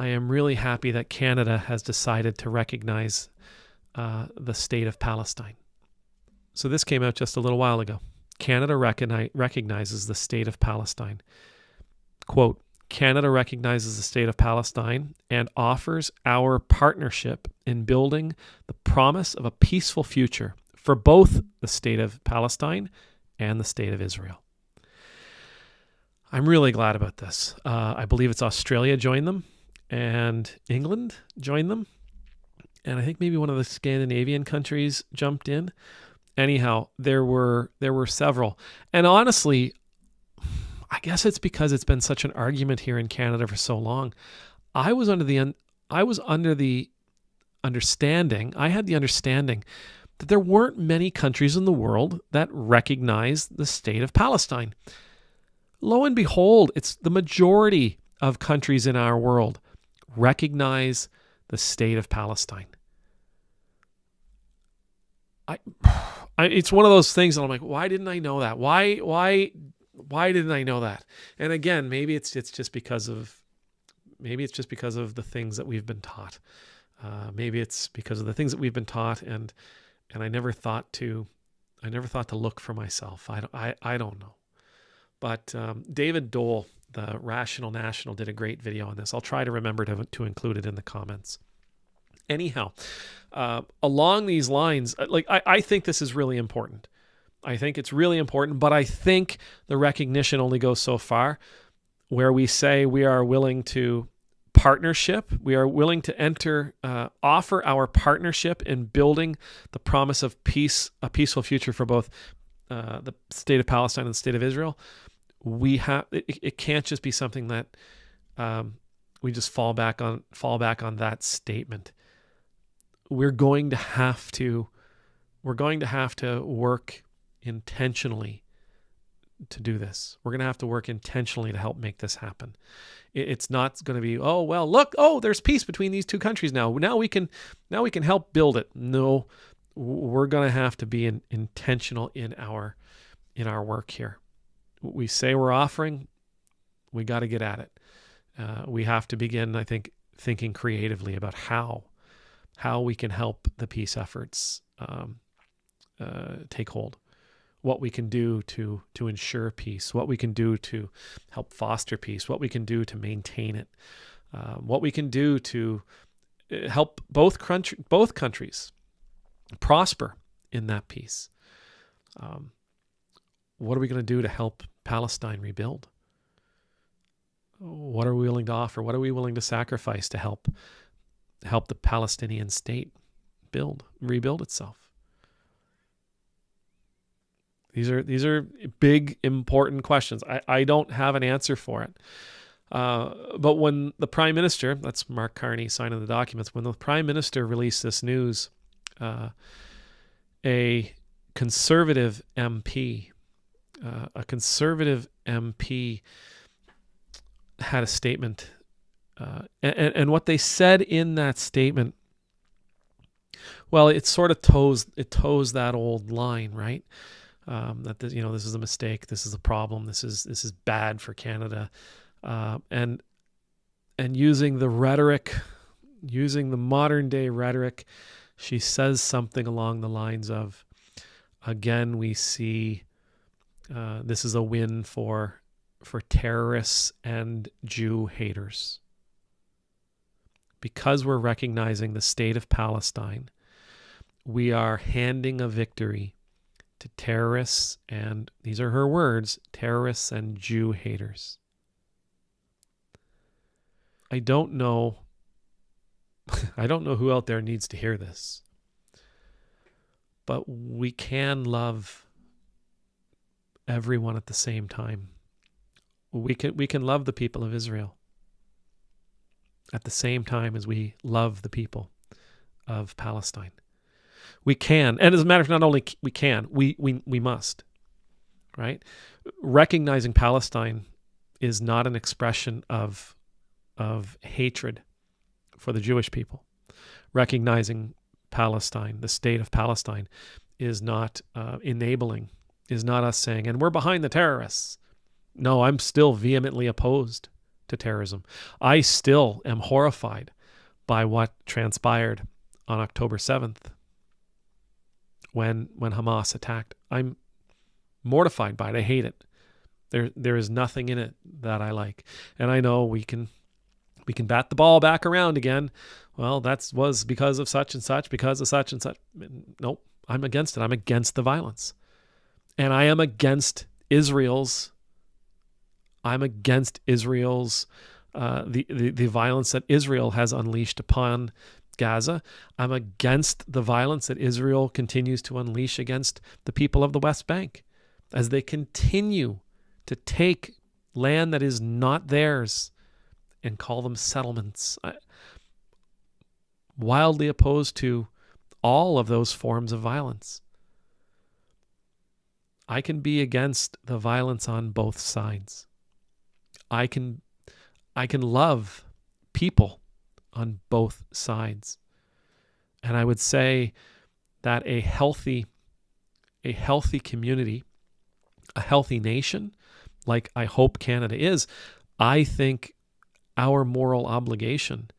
I am really happy that Canada has decided to recognize the State of Palestine. So this came out just a little while ago. Canada recognizes the State of Palestine. Quote, Canada recognizes the State of Palestine and offers our partnership in building the promise of a peaceful future for both the State of Palestine and the State of Israel. I'm really glad about this. I believe it's Australia joined them and England joined them. And I think maybe one of the Scandinavian countries jumped in. Anyhow, there were several. And honestly, I guess it's because it's been such an argument here in Canada for so long. I had the understanding that there weren't many countries in the world that recognized the State of Palestine. Lo and behold, it's the majority of countries in our world recognize the State of Palestine. It's one of those things that I'm like, why didn't I know that? Why didn't I know that? And again, maybe it's just because of the things that we've been taught. Maybe it's because of the things that we've been taught, and I never thought to look for myself. I don't know. But David Dole, the Rational National, did a great video on this. I'll try to remember to include it in the comments. Anyhow, along these lines, I think this is really important. I think it's really important, but I think the recognition only goes so far, where we say we are willing to partnership. We are willing to offer our partnership in building the promise of peace, a peaceful future for both the State of Palestine and the State of Israel. It can't just be something that we just fall back on that statement. We're going to have to work intentionally to do this. We're going to have to work intentionally to help make this happen. It's not going to be, oh, well, look, there's peace between these two countries now. Now we can help build it. No, we're going to have to be intentional in our work here. We say we're offering, we got to get at it. We have to begin, I think, thinking creatively about how we can help the peace efforts take hold. What we can do to ensure peace, what we can do to help foster peace, what we can do to maintain it, what we can do to help both countries prosper in that peace. What are we going to do to help Palestine rebuild? What are we willing to offer? What are we willing to sacrifice to help the Palestinian state rebuild itself? These are big, important questions. I don't have an answer for it. But when the Prime Minister, that's Mark Carney signing the documents, when the Prime Minister released this news, a conservative MP had a statement, and what they said in that statement, well, it sort of toes that old line, right? That this is a mistake, this is a problem, this is bad for Canada, and using the modern day rhetoric, she says something along the lines of, again, we see this is a win for terrorists and Jew haters. Because we're recognizing the State of Palestine, we are handing a victory to terrorists, and these are her words, terrorists and Jew haters. I don't know who out there needs to hear this, but we can love everyone at the same time. We can love the people of Israel at the same time as we love the people of Palestine. We can, and as a matter of fact, not only we can, we must, right? Recognizing Palestine is not an expression of hatred for the Jewish people. Recognizing Palestine, the State of Palestine, is not enabling, is not us saying, and we're behind the terrorists. No, I'm still vehemently opposed to terrorism. I still am horrified by what transpired on October 7th when Hamas attacked. I'm mortified by it. I hate it. There is nothing in it that I like. And I know we can bat the ball back around again. Well, that was because of such and such, because of such and such. Nope, I'm against it. I'm against the violence. And I am against Israel's the violence that Israel has unleashed upon Gaza. I'm against the violence that Israel continues to unleash against the people of the West Bank as they continue to take land that is not theirs and call them settlements. Wildly opposed to all of those forms of violence. I can be against the violence on both sides. I can love people on both sides. And I would say that a healthy community, a healthy nation, like I hope Canada is, I think our moral obligation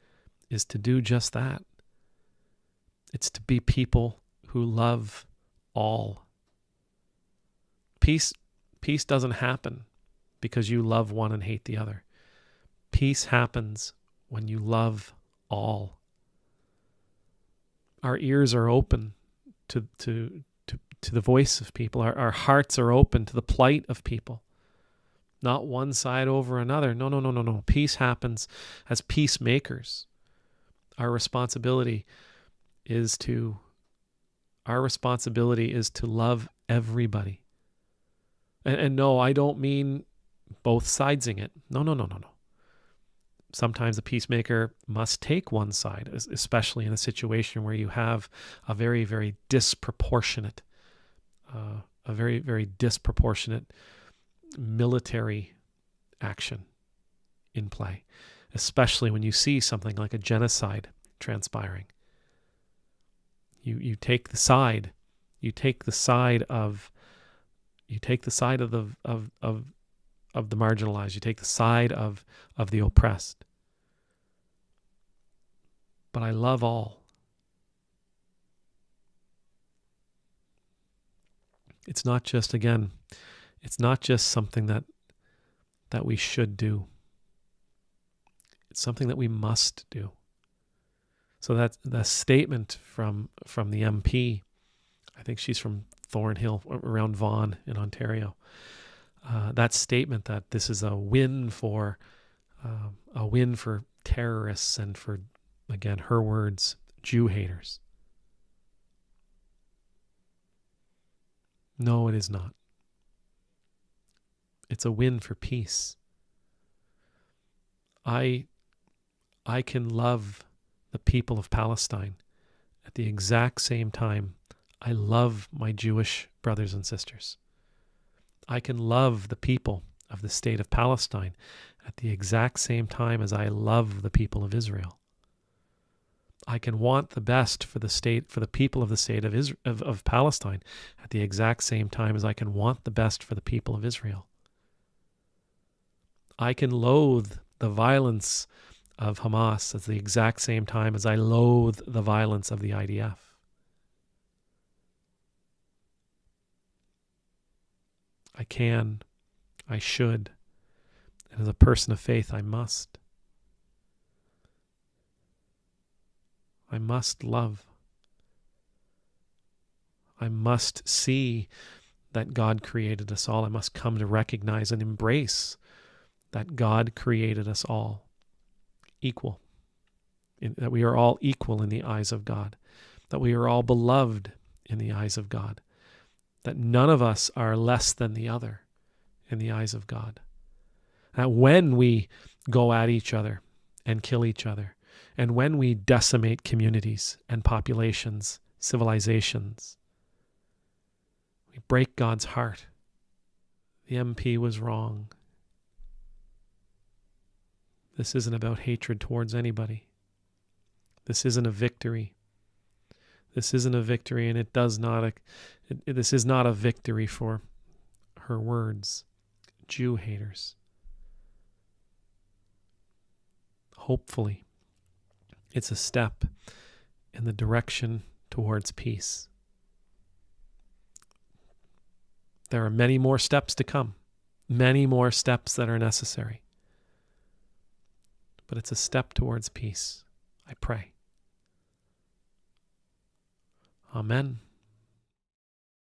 is to do just that. It's to be people who love all. Peace doesn't happen because you love one and hate the other. Peace happens when you love all. Our ears are open to the voice of people. Our hearts are open to the plight of people. Not one side over another. No. Peace happens as peacemakers. Our responsibility is to love everybody. And no, I don't mean both sidesing it. No. Sometimes a peacemaker must take one side, especially in a situation where you have a very, very disproportionate, military action in play, especially when you see something like a genocide transpiring. You take the side of the marginalized. You take the side of the oppressed. But I love all. It's not just something that we should do. It's something that we must do. So that the statement from the MP, I think she's from Thornhill, around Vaughan in Ontario. That statement that this is a win for terrorists and for, again, her words, Jew haters. No, it is not. It's a win for peace. I can love the people of Palestine at the exact same time I love my Jewish brothers and sisters. I can love the people of the State of Palestine at the exact same time as I love the people of Israel. I can want the best for the people of the state of Palestine at the exact same time as I can want the best for the people of Israel. I can loathe the violence of Hamas at the exact same time as I loathe the violence of the IDF. I can, I should, and as a person of faith, I must. I must love. I must see that God created us all. I must come to recognize and embrace that God created us all equal, that we are all equal in the eyes of God, that we are all beloved in the eyes of God, that none of us are less than the other in the eyes of God. That when we go at each other and kill each other, and when we decimate communities and populations, civilizations, we break God's heart. The MP was wrong. This isn't about hatred towards anybody. This isn't a victory. This isn't a victory, and this is not a victory for her words, Jew haters. hopefully it's a step in the direction towards peace. There are many more steps to come, many more steps that are necessary. But it's a step towards peace, I pray. Amen.